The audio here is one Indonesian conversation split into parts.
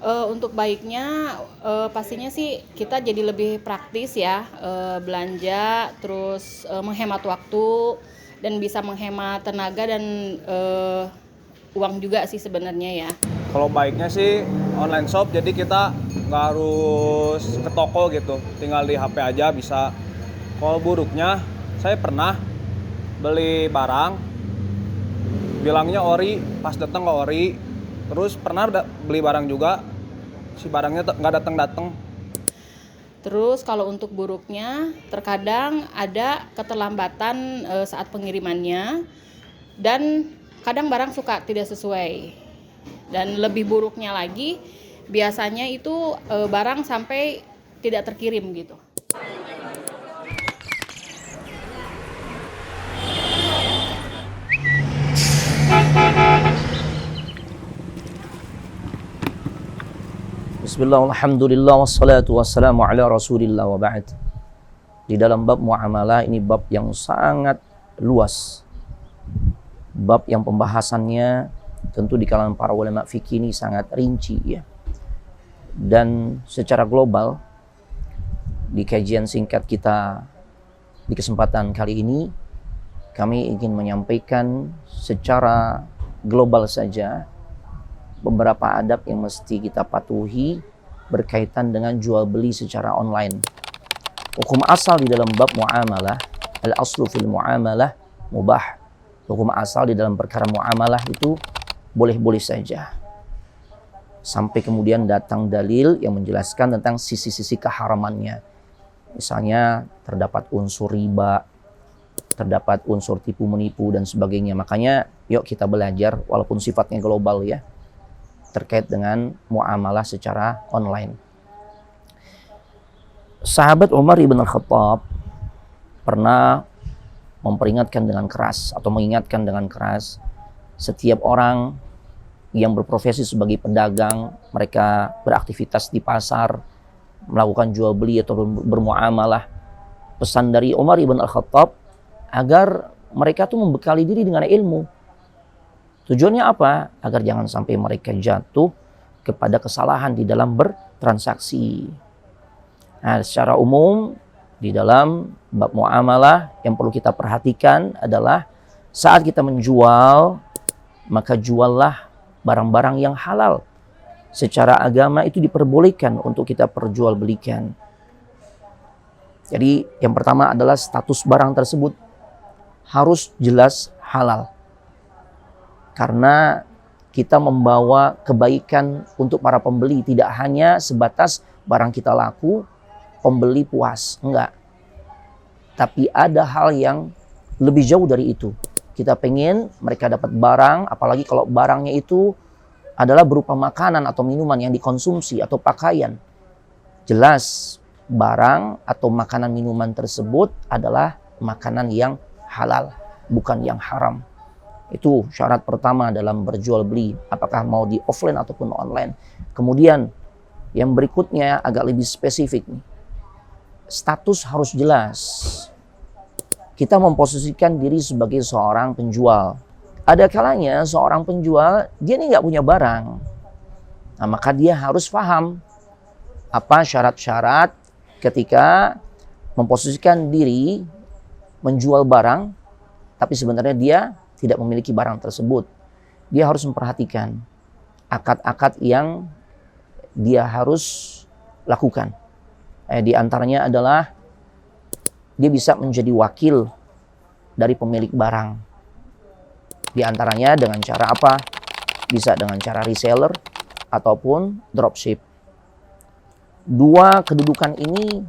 Untuk baiknya pastinya sih kita jadi lebih praktis ya, belanja terus menghemat waktu dan bisa menghemat tenaga dan uang juga sih sebenarnya ya. Kalau baiknya sih online shop, jadi kita nggak harus ke toko gitu, tinggal di HP aja bisa. Kalau buruknya, saya pernah beli barang, bilangnya ori, pas datang nggak ori. Terus pernah beli barang juga, si barangnya nggak datang-datang. Terus kalau untuk buruknya terkadang ada keterlambatan saat pengirimannya dan kadang barang suka tidak sesuai. Dan lebih buruknya lagi biasanya itu barang sampai tidak terkirim gitu. Bismillah, alhamdulillah, wassalatu wassalamu ala rasulillah wa ba'd. Di dalam bab muamalah ini bab yang sangat luas. Bab yang pembahasannya tentu di kalangan para ulama fikih ini sangat rinci ya. Dan secara global di kajian singkat kita di kesempatan kali ini kami ingin menyampaikan secara global saja beberapa adab yang mesti kita patuhi berkaitan dengan jual beli secara online. Hukum asal di dalam bab muamalah, al-aslu fil muamalah mubah. Hukum asal di dalam perkara muamalah itu boleh-boleh saja. Sampai kemudian datang dalil yang menjelaskan tentang sisi-sisi keharamannya. Misalnya terdapat unsur riba, terdapat unsur tipu menipu dan sebagainya. Makanya yuk kita belajar walaupun sifatnya global ya, terkait dengan muamalah secara online. Sahabat Umar ibn al-Khattab pernah memperingatkan dengan keras atau mengingatkan dengan keras setiap orang yang berprofesi sebagai pedagang, mereka beraktivitas di pasar, melakukan jual beli atau bermuamalah. Pesan dari Umar ibn al-Khattab agar mereka tuh membekali diri dengan ilmu. Tujuannya apa? Agar jangan sampai mereka jatuh kepada kesalahan di dalam bertransaksi. Nah, secara umum di dalam bab muamalah yang perlu kita perhatikan adalah saat kita menjual, maka juallah barang-barang yang halal. Secara agama itu diperbolehkan untuk kita perjualbelikan. Jadi yang pertama adalah status barang tersebut harus jelas halal. Karena kita membawa kebaikan untuk para pembeli, tidak hanya sebatas barang kita laku, pembeli puas, enggak. Tapi ada hal yang lebih jauh dari itu. Kita pengen mereka dapat barang, apalagi kalau barangnya itu adalah berupa makanan atau minuman yang dikonsumsi atau pakaian. Jelas barang atau makanan minuman tersebut adalah makanan yang halal, bukan yang haram. Itu syarat pertama dalam berjual beli, apakah mau di offline ataupun online. Kemudian yang berikutnya agak lebih spesifik nih. Status harus jelas. Kita memposisikan diri sebagai seorang penjual. Ada kalanya seorang penjual dia ini nggak punya barang. Nah, maka dia harus paham apa syarat-syarat ketika memposisikan diri menjual barang, tapi sebenarnya dia tidak memiliki barang tersebut. Dia harus memperhatikan akad-akad yang dia harus lakukan. Di antaranya adalah dia bisa menjadi wakil dari pemilik barang. Di antaranya dengan cara apa? Bisa dengan cara reseller ataupun dropship. Dua kedudukan ini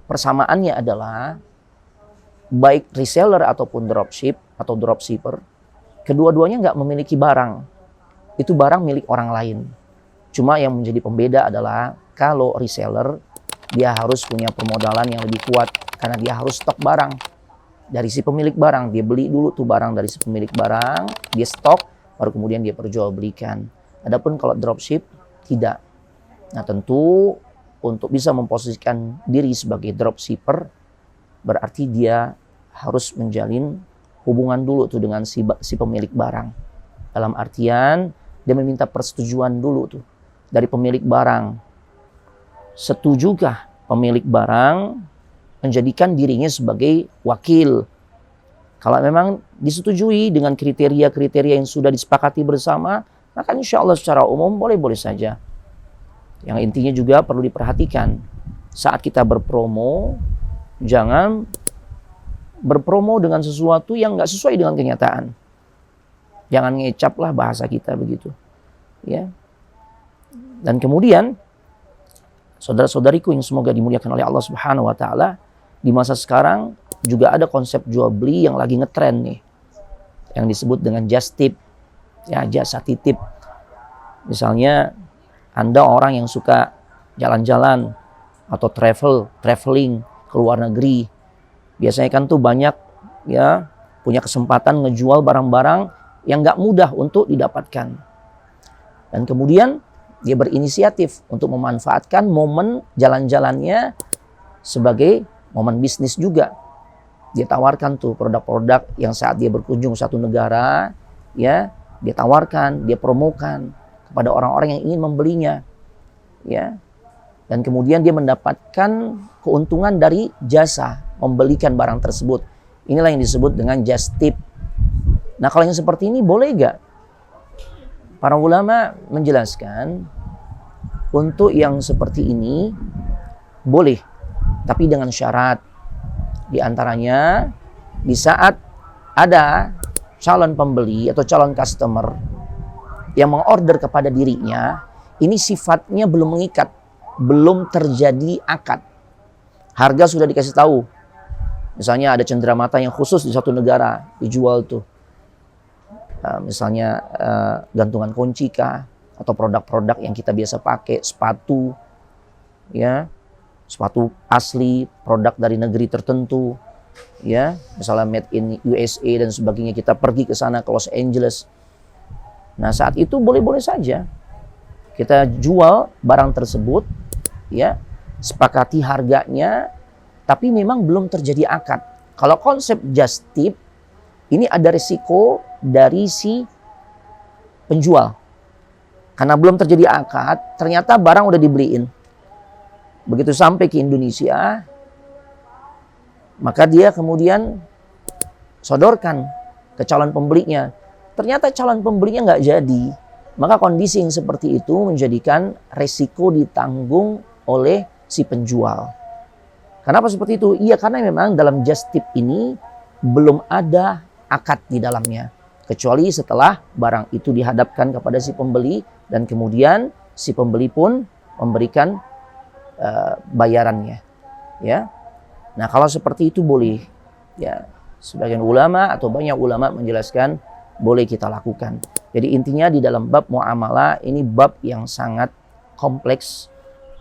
persamaannya adalah baik reseller ataupun dropship atau dropshipper, kedua-duanya nggak memiliki barang. Itu barang milik orang lain. Cuma yang menjadi pembeda adalah kalau reseller, dia harus punya permodalan yang lebih kuat karena dia harus stok barang dari si pemilik barang. Dia beli dulu tuh barang dari si pemilik barang, dia stok, baru kemudian dia perjualbelikan. Adapun kalau dropship, tidak. Nah, tentu untuk bisa memposisikan diri sebagai dropshipper, berarti dia harus menjalin hubungan dulu tuh dengan si pemilik barang. Dalam artian dia meminta persetujuan dulu tuh dari pemilik barang. Setujukah pemilik barang menjadikan dirinya sebagai wakil? Kalau memang disetujui dengan kriteria-kriteria yang sudah disepakati bersama, maka insya Allah secara umum boleh-boleh saja. Yang intinya juga perlu diperhatikan, saat kita berpromo, jangan berpromo dengan sesuatu yang nggak sesuai dengan kenyataan. Jangan ngecap lah bahasa kita begitu. Ya. Dan kemudian, saudara-saudariku yang semoga dimuliakan oleh Allah Subhanahu wa Ta'ala, di masa sekarang juga ada konsep jual beli yang lagi ngetren nih, yang disebut dengan just tip, ya, jasa titip. Misalnya Anda orang yang suka jalan-jalan atau traveling ke luar negeri, biasanya kan tuh banyak ya punya kesempatan ngejual barang-barang yang nggak mudah untuk didapatkan. Dan kemudian dia berinisiatif untuk memanfaatkan momen jalan-jalannya sebagai momen bisnis juga. Dia tawarkan tuh produk-produk yang saat dia berkunjung suatu negara, ya, dia tawarkan, dia promokan kepada orang-orang yang ingin membelinya, ya. Dan kemudian dia mendapatkan keuntungan dari jasa membelikan barang tersebut. Inilah yang disebut dengan just tip. Nah, kalau yang seperti ini boleh gak? Para ulama menjelaskan untuk yang seperti ini boleh, tapi dengan syarat. Di antaranya, di saat ada calon pembeli atau calon customer yang mengorder kepada dirinya, ini sifatnya belum mengikat, belum terjadi akad. Harga sudah dikasih tahu. Misalnya ada cenderamata yang khusus di satu negara dijual tuh. Misalnya gantungan kunci kah, atau produk-produk yang kita biasa pakai, sepatu, ya, sepatu asli, produk dari negeri tertentu, ya, misalnya made in USA dan sebagainya, kita pergi ke sana ke Los Angeles. Nah, saat itu boleh-boleh saja kita jual barang tersebut, ya, sepakati harganya, tapi memang belum terjadi akad. Kalau konsep just tip, ini ada risiko dari si penjual. Karena belum terjadi akad, ternyata barang udah dibeliin. Begitu sampai ke Indonesia, maka dia kemudian sodorkan ke calon pembelinya. Ternyata calon pembelinya nggak jadi. Maka kondisi yang seperti itu menjadikan resiko ditanggung oleh si penjual. Kenapa seperti itu? Iya, karena memang dalam just tip ini belum ada akad di dalamnya. Kecuali setelah barang itu dihadapkan kepada si pembeli dan kemudian si pembeli pun memberikan bayarannya, ya. Nah, kalau seperti itu boleh, ya. Sebagian ulama atau banyak ulama menjelaskan boleh kita lakukan. Jadi intinya di dalam bab muamalah ini bab yang sangat kompleks,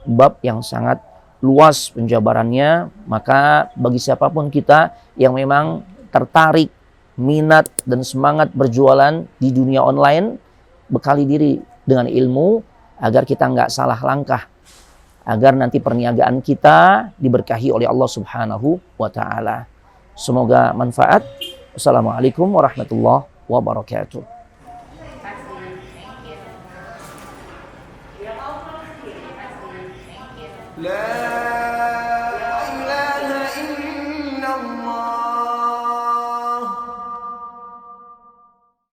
bab yang sangat luas penjabarannya. Maka bagi siapapun kita yang memang tertarik, minat dan semangat berjualan di dunia online, bekali diri dengan ilmu agar kita nggak salah langkah, agar nanti perniagaan kita diberkahi oleh Allah Subhanahu wa Ta'ala. Semoga manfaat. Wassalamualaikum warahmatullahi wabarakatuh.